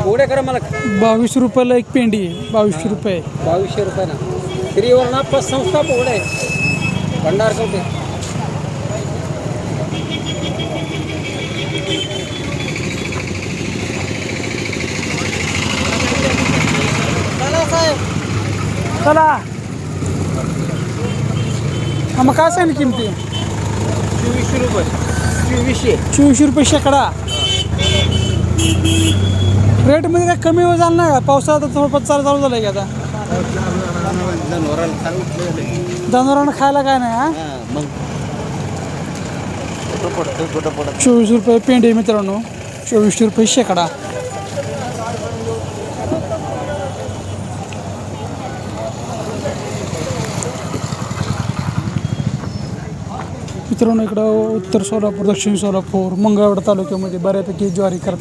उघड्या करा मला. 22 रुपयाला एक पेंडी आहे. 2200 रुपये. 2200 रुपये ना. श्रीवर्णा पतसंस्था उघडे भंडार कवठे. चला साहेब चला. हा मग काय सांगितली किमती? 2400 रुपये. 2400. 2400 रुपये शेकडा. रेटमध्ये काय कमी झालं नाही का? पावसाळ्यात थोडंफार चालू झालं आहे की आता. जनावरांना खायला काय नाही. हा मग 24 रुपये पेंडी मित्रांनो. 2400 रुपये शेकडा. मित्रांनो इकडं उत्तर सोलापूर, दक्षिण सोलापूर, मंगळवेढा तालुक्यामध्ये बऱ्यापैकी ज्वारी करतात.